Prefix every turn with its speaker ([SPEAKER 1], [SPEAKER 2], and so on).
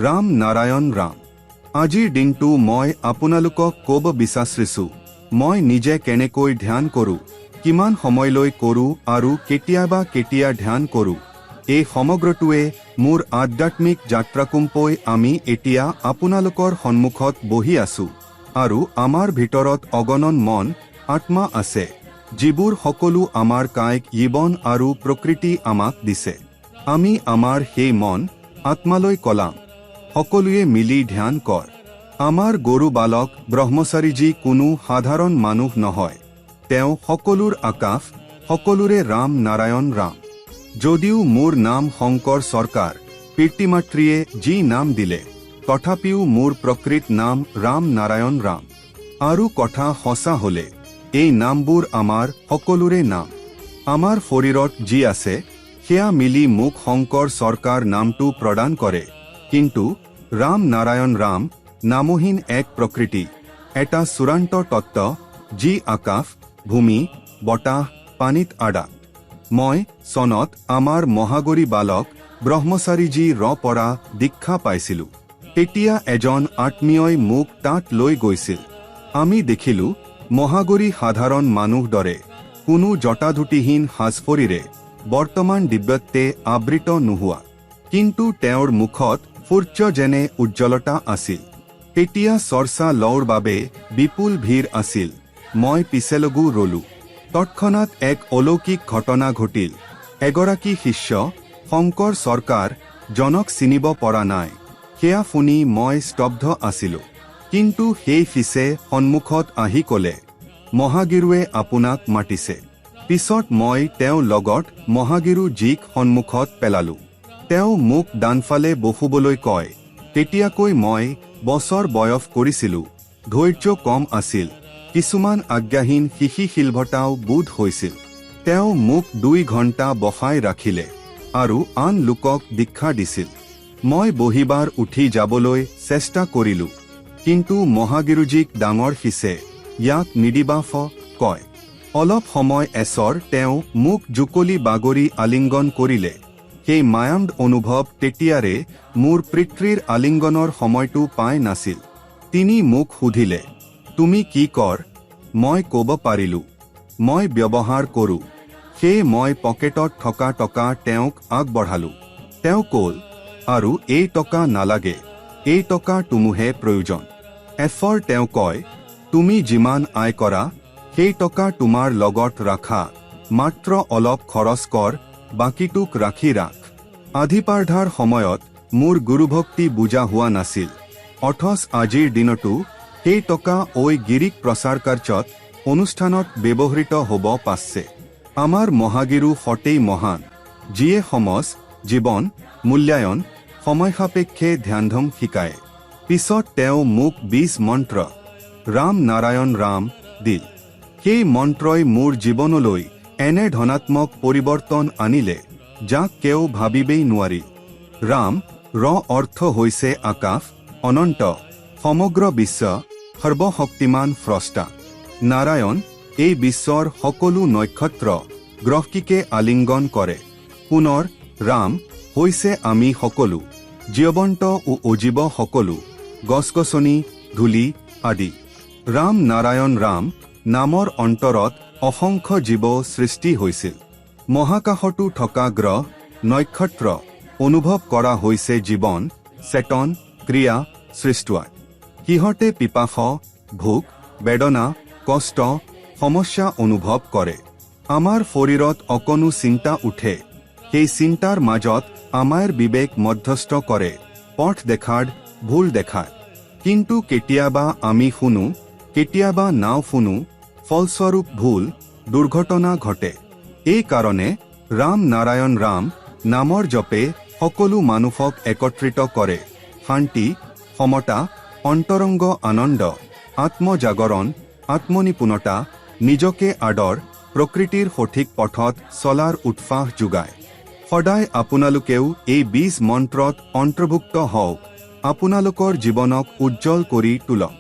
[SPEAKER 1] ৰাম নাৰায়ণ ৰাম। আজিৰ দিনটো মই আপোনালোকক ক'ব বিচাৰিছো মই নিজে কেনেকৈ ধ্যান কৰোঁ, কিমান সময়লৈ কৰোঁ আৰু কেতিয়া ধ্যান কৰোঁ। এই সমগ্ৰটোৱে মোৰ আধ্যাত্মিক যাত্ৰাকুম্পই আমি এতিয়া আপোনালোকৰ সন্মুখত বহি আছো আৰু আমাৰ ভিতৰত অগণন মন আত্মা আছে, যিবোৰ সকলো আমাৰ কায়িক জীৱন আৰু প্ৰকৃতি আমাক দিছে। আমি আমাৰ সেই মন আত্মালৈ কলাম, সকলোৱে মিলি ধ্যান কৰ। আমাৰ গৰু বালক ব্ৰহ্মচাৰীজী কোনো সাধাৰণ মানুহ নহয়, তেওঁ সকলোৰ আকাশ, সকলোৰে ৰাম নাৰায়ণ ৰাম। যদিও মোৰ নাম শংকৰ চৰকাৰ, পিতৃমাতৃয়ে যি নাম দিলে, তথাপিও মোৰ প্ৰকৃত নাম ৰাম নাৰায়ণ ৰাম। আৰু কথা সঁচা হলে এই নামবোৰ আমাৰ সকলোৰে নাম। আমাৰ শৰীৰত যি আছে সেয়া মিলি মোক শংকৰ চৰকাৰ নামটো প্ৰদান কৰে, কিন্তু ৰাম নাৰায়ণ ৰাম নামহীন এক প্ৰকৃতি, এটা চূড়ান্ত তত্ত্ব যি আকাশ, ভূমি, বতাহ, পানীত আদা। মই চনত আমাৰ মহাগৰী বালক ব্ৰহ্মচাৰীজী পৰা দীক্ষা পাইছিলো। তেতিয়া এজন আত্মীয়ই মোক তাত লৈ গৈছিল। আমি দেখিলো মহাগৰী সাধাৰণ মানুহ দৰে, কোনো জটাধুটিহীন সাজপৰীৰে, বৰ্তমান দিব্যত্বে আবৃত নোহোৱা, কিন্তু তেওঁৰ মুখত সূৰ্য যেনে উজ্জ্বলতা আছিল। তেতিয়া চৰ্চা লওঁৰ বাবে বিপুল ভিৰ আছিল। মই পিছেলগু ৰলো। তৎক্ষণাৎ এক অলৌকিক ঘটনা ঘটিল। এগৰাকী শিষ্য শংকৰ চৰকাৰ জনক চিনিব পৰা নাই, সেয়া শুনি মই স্তব্ধ আছিলো। কিন্তু সেই শিষ্যে সন্মুখত আহি ক'লে, মহাগুৰুৱে আপোনাক মাতিছে। পিছত মই তেওঁ লগত মহাগুৰুজীক সন্মুখত পেলালো। তেওঁ মোক ডানফালে বহিবলৈ কয়। তেতিয়াকৈ মই বছৰ বয়স কৰিছিলো, ধৈৰ্য কম আছিল, কিছুমান আজ্ঞাহীন শিশিশিলভতাও বোধ হৈছিল। তেওঁ মোক 2 ঘণ্টা বসাই ৰাখিলে আৰু আন লোকক দীক্ষা দিছিল। মই বহিবাৰ উঠি যাবলৈ চেষ্টা কৰিলো, কিন্তু মহাগুৰুজীক ডাঙৰ শিষ্যে ইয়াক নিদিবা কয়। অলপ সময় এচৰ তেওঁ মোক জুকলি বাগৰি আলিংগন কৰিলে। সেই মায়ামদ অনুভৱ তেতিয়াৰে মোৰ পিতৃৰ আলিংগনৰ সময়টো পাই নাছিল। তিনি মোক সুধিলে, তুমি কি কৰ? মই ক'ব পাৰিলো, মই ব্যৱহাৰ কৰোঁ। সেয়ে মই পকেটত থকা টকা তেওঁক আগবঢ়ালো। তেওঁ ক'ল, আৰু এই টকা নালাগে, এই টকা তুমিহে প্ৰয়োজন। এফৰ তেওঁ কয়, তুমি যিমান আয় কৰা সেই টকা তোমাৰ লগত ৰাখা, মাত্ৰ অলপ খৰচ কৰ, বাকীটোক ৰাখি ৰাখ। আধিপাৰধাৰ সময়ত মোৰ গুৰুভক্তি বুজা হোৱা নাছিল, অথচ আজিৰ দিনতো সেই টকা গিৰিক প্ৰচাৰ কাৰ্যত অনুষ্ঠানত ব্যৱহৃত হ'ব পাছে। আমাৰ মহাগুৰু সতেই মহান, যিয়ে সমাজ, জীৱন, মূল্যায়ন, সময়সাপেক্ষে ধ্যানধম শিকায়। পিছত তেওঁ মোক 20 মন্ত্ৰ ৰাম নাৰায়ণ ৰাম দিল। সেই মন্ত্ৰই মোৰ জীৱনলৈ এনে ধনাত্মক পৰিৱৰ্তন আনিলে যাক কেউ ভাবিবই নোৱাৰি। ৰাম অৰ্থ হৈছে আকাশ, অনন্ত, সমগ্ৰ বিশ্ব, সৰ্বশক্তিমান স্ৰষ্টা। নাৰায়ণ এই বিশ্বৰ সকলো নক্ষত্ৰ, গ্ৰহকিকে আলিংগন কৰে। পুনৰ ৰাম হৈছে আমি সকলো, জীৱন্ত ও অজীৱ সকলো, গছ-গছনি, ধূলি আদি। ৰাম নাৰায়ণ ৰাম নামৰ অন্তৰত অসংখ্য জীৱ সৃষ্টি হৈছিল। মহাকাশতো থকা গ্ৰহ, নক্ষত্ৰ অনুভৱ কৰা হৈছে জীৱন, চেতন, ক্ৰিয়া, সৃষ্টি। সিহঁতে পিপাস, ভোক, বেদনা, কষ্ট, সমস্যা অনুভৱ কৰে। আমাৰ শৰীৰত অকণো চিন্তা উঠে, সেই চিন্তাৰ মাজত আমাৰ বিবেক মধ্যস্থ কৰে, পথ দেখাড, ভুল দেখায়। কিন্তু কেতিয়াবা আমি শুনো, কেতিয়াবা নাও শুনো, ফলস্বৰূপ ভুল, দুৰ্ঘটনা ঘটে। এই কাৰণে ৰাম নাৰায়ণ ৰাম নামৰ জপে সকলো মানুহক একত্ৰিত কৰে। শান্তি, সমতা, অন্তৰংগ আনন্দ, আত্মজাগৰণ, আত্মনিপুণতা, নিজকে আদৰ, প্ৰকৃতিৰ সঠিক পথত চলাৰ উৎসাহ যোগায়। সদায় আপোনালোকেও এই 20 মন্ত্ৰত অন্তৰ্ভুক্ত হওক, আপোনালোকৰ জীৱনক উজ্জ্বল কৰি তোলক।